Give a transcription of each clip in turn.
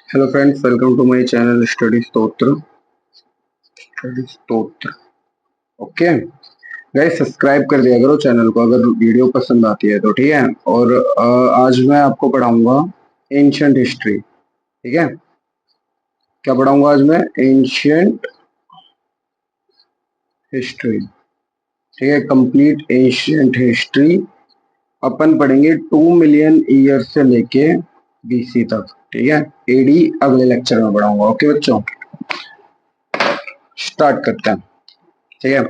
Hello friends, welcome to my channel study Stotra. Okay guys, subscribe कर दिया करो channel को अगर वीडियो पसंद आती है तो, ठीक है। और आज मैं आपको पढ़ाऊंगा एंशियंट हिस्ट्री, ठीक है। क्या पढ़ाऊंगा आज मैं? एंशियंट हिस्ट्री, ठीक है। कंप्लीट एंशियंट हिस्ट्री अपन पढ़ेंगे 2 मिलियन ईयर से लेके बीसी तक, ठीक है। एडी अगले लेक्चर में पढ़ाऊंगा। ओके बच्चों, स्टार्ट करते हैं, ठीक है।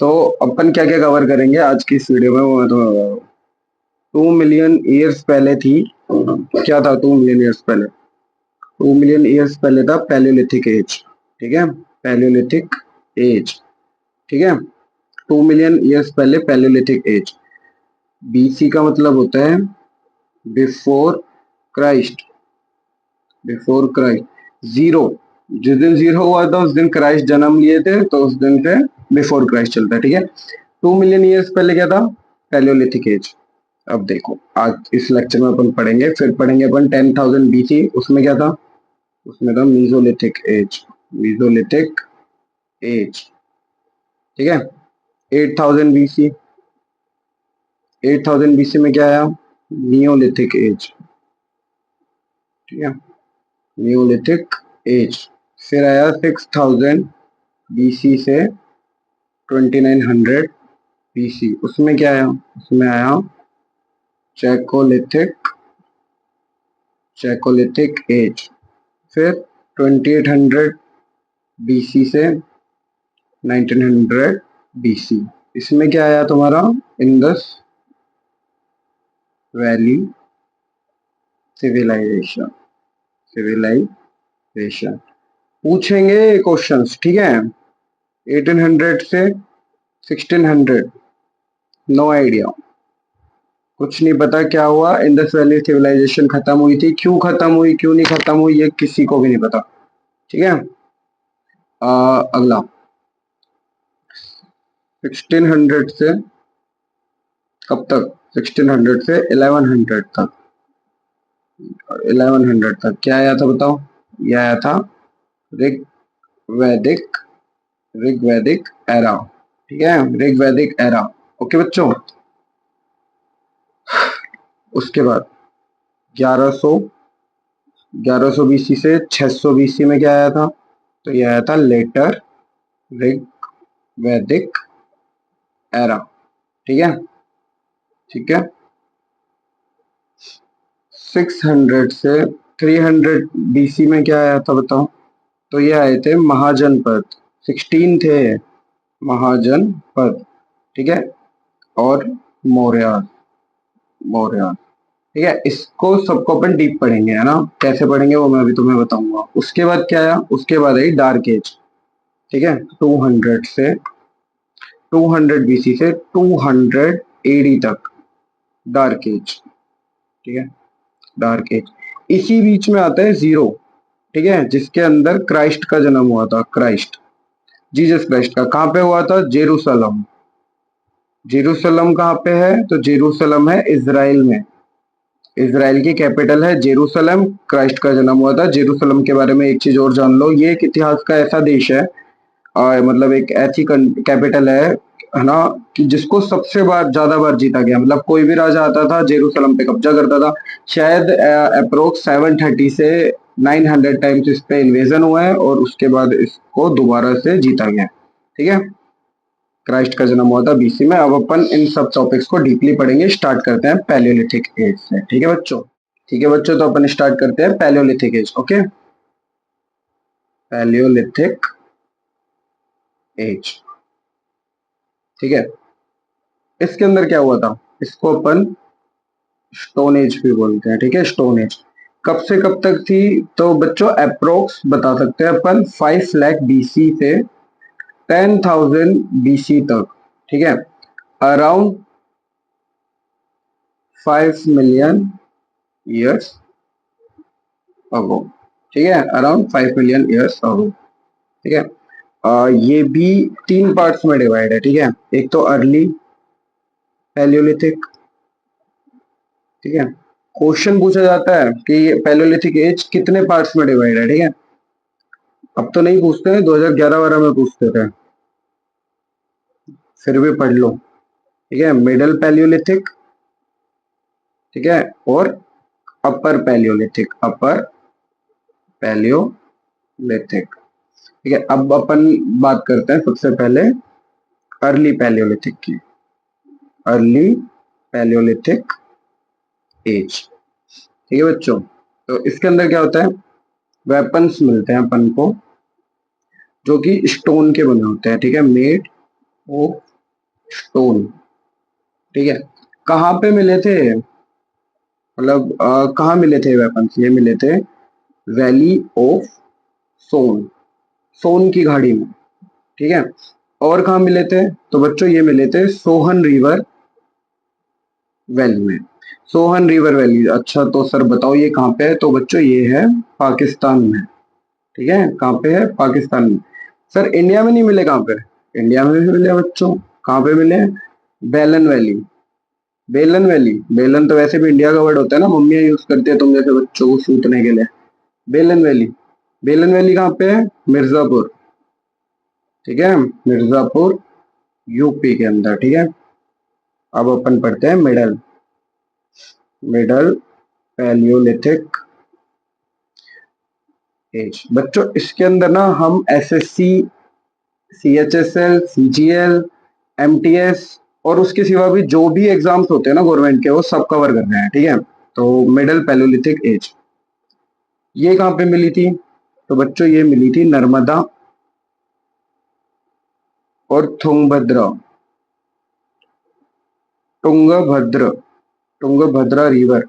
तो अपन क्या क्या कवर करेंगे आज की इस वीडियो में वो मैं तो 2 मिलियन ईयर्स पहले थी। क्या था 2 मिलियन ईयर्स पहले? 2 मिलियन ईयर्स पहले था पैलियोलिथिक एज, ठीक है। पैलियोलिथिक एज, ठीक है। 2 मिलियन ईयर्स पहले पैलियोलिथिक एज। बीसी का मतलब होता है before Christ. Before Christ zero, जिस दिन जीरो हुआ था उस दिन क्राइस्ट जन्म लिए थे, तो उस दिन से बिफोर क्राइस्ट चलता है, ठीक है। 2 मिलियन ईयर्स पहले क्या था? Palaeolithic age. अब देखो, आज इस लेक्चर में अपन पढ़ेंगे, फिर पढ़ेंगे अपन 10,000 बीसी। उसमें क्या था? उसमें था मीजोलिथिक एज। मीजोलिथिक एज, ठीक है। 8,000 बीसी। 8,000 बीसी में क्या आया? नियोलिथिक एज, ठीक है। Neolithic age. फिर आया 6,000 बीसी से 2,900 बीसी। उसमें क्या आया? उसमें आया चैकोलिथिक चैकोलिथिक एज। फिर 2,800 बीसी से 1900 बीसी। इसमें क्या आया तुम्हारा? Indus valley civilisation. सिविलाइजेशन पूछेंगे क्वेश्चंस, ठीक है। 1800 से 1600, नो आइडिया, कुछ नहीं पता क्या हुआ। इंडस वैली सिविलाइजेशन खत्म हुई थी, क्यों खत्म हुई, क्यों नहीं खत्म हुई, ये किसी को भी नहीं पता, ठीक है। अगला 1600 से कब तक? 1600 से 1100 तक। 1100 तक क्या आया था बताओ? ये आया था ऋग वैदिक ऋग्वैदिक एरा, ठीक है। ऋग्वैदिक एरा, ओके बच्चों। उसके बाद 1100 बीसी से 600 बीसी में क्या आया था? तो ये आया था लेटर ऋग्वैदिक एरा, ठीक है। ठीक है। 600 से 300 बीसी में क्या आया था बताओ? तो ये आए थे महाजनपद। 16 थे महाजनपद, ठीक है। और मौर्य, मौर्य, ठीक है। इसको सबको अपन डीप पढ़ेंगे, है ना। कैसे पढ़ेंगे वो मैं अभी तुम्हें बताऊंगा। उसके बाद क्या आया? उसके बाद आई डार्क एज, ठीक है। 200 बीसी से 200 एडी तक डार्क एज, ठीक है। Dark age. इसी बीच में आता है जीरो, ठीक है, जिसके अंदर क्राइस्ट का जन्म हुआ था। क्राइस्ट, जीसस क्राइस्ट का कहाँ पे हुआ था? जेरूसलम। जेरूसलम कहाँ पे है? तो जेरूसलम है इजराइल में। इजराइल की कैपिटल है जेरूसलम। क्राइस्ट का जन्म हुआ था जेरूसलम। के बारे में एक चीज और जान लो, ये एक इतिहास का ऐसा देश है, मतलब एक ऐसी कैपिटल है ना, कि जिसको सबसे ज्यादा बार जीता गया। मतलब कोई भी राजा आता था जेरूसलम पे कब्जा करता था। शायद अप्रोक्स 730 से 900 टाइम्स इस पे इन्वेजन हुआ है, और उसके बाद इसको दोबारा से जीता गया, ठीक है। क्राइस्ट का जन्म हुआ था बीसी में। अब अपन इन सब टॉपिक्स को डीपली पढ़ेंगे। स्टार्ट करते हैं पैलियोलिथिक एज से, ठीक है बच्चों। ठीक है बच्चों, तो अपन स्टार्ट करते हैं palaeolithic age, okay. Palaeolithic age, ठीक है। इसके अंदर क्या हुआ था? इसको अपन स्टोन एज भी बोलते हैं, ठीक है। स्टोन एज कब से कब तक थी? तो बच्चों अप्रोक्स बता सकते हैं अपन 5 लाख बीसी से 10,000 बीसी तक, ठीक है। अराउंड 5 मिलियन ईयर्स अगो, ठीक है। अराउंड 5 मिलियन ईयर्स अगो, ठीक है। ये भी 3 पार्ट्स में डिवाइड है, ठीक है। एक तो अर्ली पैलियोलिथिक, ठीक है। क्वेश्चन पूछा जाता है कि पैलियोलिथिक एज कितने पार्ट्स में डिवाइड है, ठीक है। अब तो नहीं पूछते हैं, 2011-12 में पूछते थे, फिर भी पढ़ लो, ठीक है। मिडल पैलियोलिथिक, ठीक है, और अपर पैलियोलिथिक, अपर पैलियोलिथिक, ठीक है। अब अपन बात करते हैं सबसे पहले अर्ली पैलियोलिथिक की, अर्ली पैलियोलिथिक एज, ठीक है बच्चों। तो इसके अंदर क्या होता है, वेपन्स मिलते हैं अपन को जो कि स्टोन के बने होते हैं, ठीक है, मेड ऑफ स्टोन, ठीक है। कहाँ पे मिले थे, मतलब कहाँ मिले थे वेपन्स, ये मिले थे वैली ऑफ सोन, सोन की घाटी में, ठीक है। और कहाँ मिले थे, तो बच्चों ये मिले थे सोहन रिवर वैली में, सोहन रिवर वैली। अच्छा तो सर बताओ ये कहाँ पे है, तो बच्चों ये है पाकिस्तान में, ठीक है। कहाँ पे है, पाकिस्तान में। सर इंडिया में नहीं मिले, कहाँ पे, इंडिया में भी मिले बच्चों। कहाँ पे मिले, बेलन वैली, बेलन वैली, बेलन तो वैसे भी इंडिया का वर्ड होता है ना, मम्मियाँ यूज करती है तुम जैसे बच्चों को सूतने के लिए। बेलन वैली, बेलन वैली कहाँ पे है, मिर्जापुर, ठीक है, मिर्जापुर यूपी के अंदर, ठीक है। अब अपन पढ़ते हैं मिडल, मिडल पैलियोलिथिक एज। बच्चों इसके अंदर ना हम एसएससी, सीएचएसएल, सीजीएल, एमटीएस और उसके सिवा भी जो भी एग्जाम्स होते हैं ना गवर्नमेंट के, वो सब कवर कर रहे हैं, ठीक है। तो मिडल पैलियोलिथिक एज ये कहाँ पे मिली थी, तो बच्चों ये मिली थी नर्मदा और तुंगभद्रा, तुंगभद्र, तुंगभद्रा रिवर।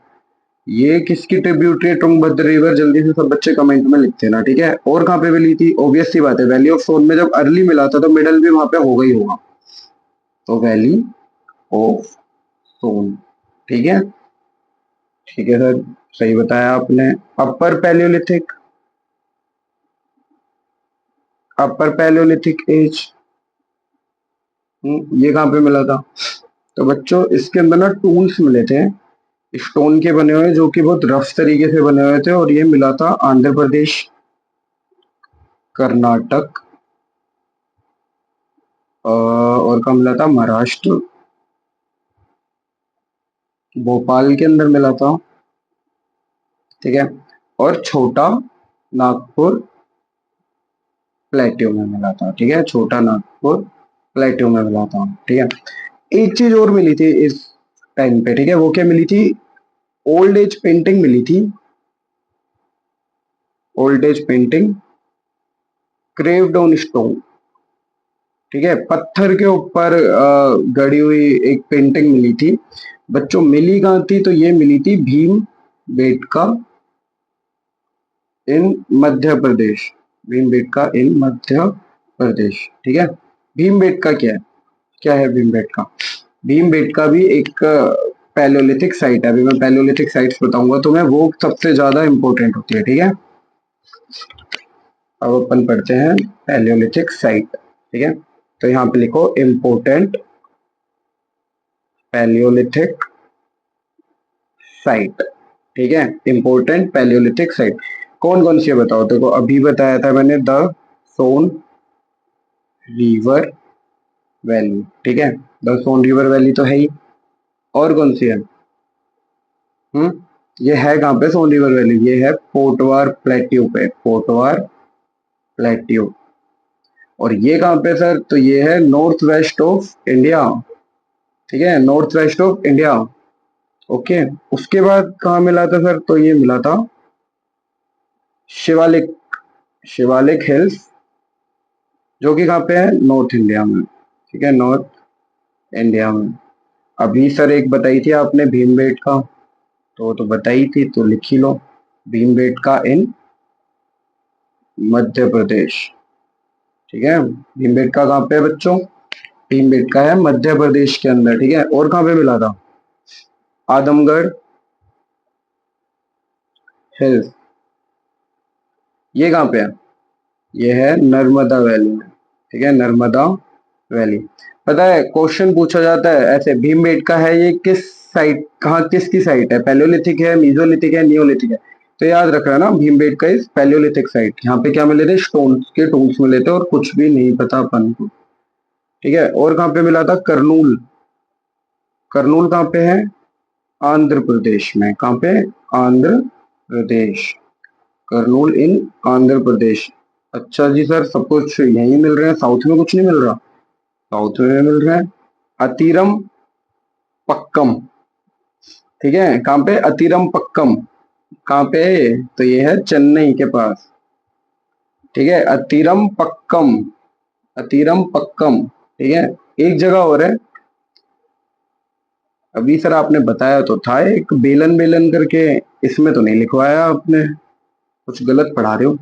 ये किसकी ट्रिब्यूटरी है तुंगभद्र रिवर, जल्दी से सब बच्चे कमेंट में लिखते ना, ठीक है। और कहाँ पे मिली थी, ऑब्वियस सी बात है वैली ऑफ सोन में, जब अर्ली मिला था तो मिडल भी वहां पे होगा ही होगा, तो वैली ऑफ सोन, ठीक है, ठीक है सर, सही बताया आपने। Upper palaeolithic, upper palaeolithic age, ये कहाँ पे मिला था, तो बच्चों इसके अंदर ना टूल्स मिले थे स्टोन के बने हुए जो कि बहुत रफ तरीके से बने हुए थे, और ये मिला था आंध्र प्रदेश, कर्नाटक, और कहाँ मिला था, महाराष्ट्र, भोपाल के अंदर मिला था, ठीक है, और छोटा नागपुर प्लेट्यू में मिला था, ठीक है, छोटा नागपुर प्लेट्यू में मिला था, ठीक है। एक चीज और मिली थी इस टाइम पे, ठीक है, वो क्या मिली थी, ओल्ड एज पेंटिंग मिली थी, old age painting craved on stone, ठीक है, पत्थर के ऊपर गड़ी हुई एक पेंटिंग मिली थी। बच्चों मिली कहाँ थी, तो ये मिली थी भीम बेटका इन मध्य प्रदेश, भीम बेटका इन मध्य प्रदेश, ठीक है। भीम बेटका क्या है, क्या है भीम बेटका, भीम बेटका भी एक पैलियोलिथिक साइट है। अभी मैं पैलियोलिथिक साइट्स बताऊंगा तुम्हें, वो सबसे ज्यादा इंपॉर्टेंट होती है, ठीक है। अब अपन पढ़ते हैं पैलियोलिथिक साइट, ठीक है। तो यहाँ पे लिखो इम्पोर्टेंट पैलियोलिथिक साइट, ठीक है, इंपॉर्टेंट पैलियोलिथिक साइट कौन कौन सी है बताओ। देखो अभी बताया था मैंने द सोन रिवर वैली, ठीक है, द सोन रिवर वैली तो है ही, और कौन सी है, ये है कहाँ पे सोन रिवर वैली, ये है पोटवार प्लेट्यू पे, पोटवार प्लेट्यू। और ये कहाँ पे सर, तो ये है नॉर्थ वेस्ट ऑफ इंडिया, ठीक है, north west of India, okay. उसके बाद कहाँ मिला था सर, तो ये मिला था शिवालिक, शिवालिक हिल्स, जो कि कहाँ पे है, नॉर्थ इंडिया में, ठीक है, नॉर्थ इंडिया में। अभी सर एक बताई थी आपने भीमबेटका, तो बताई थी, तो लिख ही लो, भीमबेटका इन मध्य प्रदेश, ठीक है। भीमबेटका कहाँ पे है बच्चों, भीमबेटका है मध्य प्रदेश के अंदर, ठीक है। और कहाँ पे मिला था, आदमगढ़ हिल्स, ये कहाँ पे है, ये है नर्मदा वैली में, ठीक है, नर्मदा वैली। पता है क्वेश्चन पूछा जाता है ऐसे, भीमबेटका है ये किस साइट कहाँ किसकी साइट है, पैलियोलिथिक है, मीजोलिथिक है, नियोलिथिक है। तो याद रखना ना, भीमबेटका इज पैलियोलिथिक साइट। यहाँ पे क्या मिले थे, स्टोन्स के टूल्स मिले थे और कुछ भी नहीं पता अपन को। ठीक है, और कहाँ पे मिला था, करनूल। करनूल कहाँ पे है, आंध्र प्रदेश में। कहाँ पे, आंध्र प्रदेश। करनूल इन आंध्र प्रदेश। अच्छा जी सर, सब कुछ यहीं मिल रहे हैं, साउथ में कुछ नहीं मिल रहा। साउथ में मिल रहा है, अतीरम पक्कम। ठीक है, कहाँ पे, अतीरम पक्कम। कहाँ पे, तो ये है चेन्नई के पास। ठीक है, अतीरम पक्कम, अतीरम पक्कम। ठीक है, एक जगह और है, अभी सर आपने बताया तो था, एक बेलन बेलन करके, इसमें तो नहीं लिखवाया आपने, कुछ गलत पढ़ा रहे हो।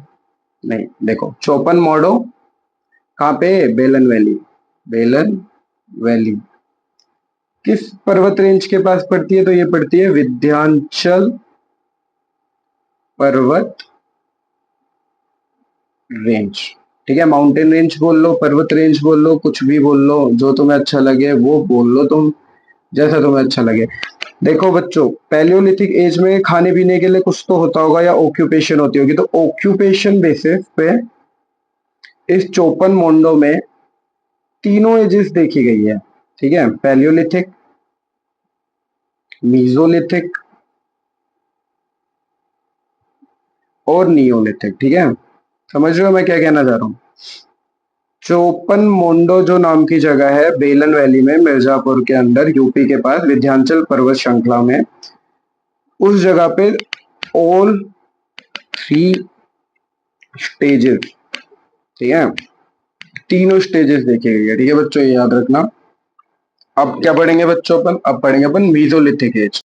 नहीं, देखो चौपन मोडो कहाँ पे, बेलन वैली। बेलन वैली किस पर्वत रेंज के पास पड़ती है, तो ये पड़ती है विंध्याचल पर्वत रेंज। ठीक है, माउंटेन रेंज बोल लो, पर्वत रेंज बोल लो, कुछ भी बोल लो, जो तुम्हें अच्छा लगे वो बोल लो तुम, जैसा तुम्हें अच्छा लगे। देखो बच्चों, पैलियोलिथिक एज में खाने पीने के लिए कुछ तो होता होगा या ऑक्यूपेशन होती होगी, तो ऑक्यूपेशन बेसिस पे इस चौपन मोंडो में तीनों एजेस देखी गई है। ठीक है, पैलियोलिथिक, मीजोलिथिक और नियोलिथिक। ठीक है, समझ रहे हो मैं क्या कहना चाह रहा हूँ। चौपन मोंडो जो नाम की जगह है बेलन वैली में, मिर्जापुर के अंदर, यूपी के पास, विंध्याचल पर्वत श्रृंखला में, उस जगह पे ऑल थ्री स्टेजेस, ठीक है, तीनों स्टेजेस देखे गए। ठीक है बच्चों, ये याद रखना। अब क्या पढ़ेंगे बच्चों अपन, अब पढ़ेंगे अपन मीजोलिथिक एज।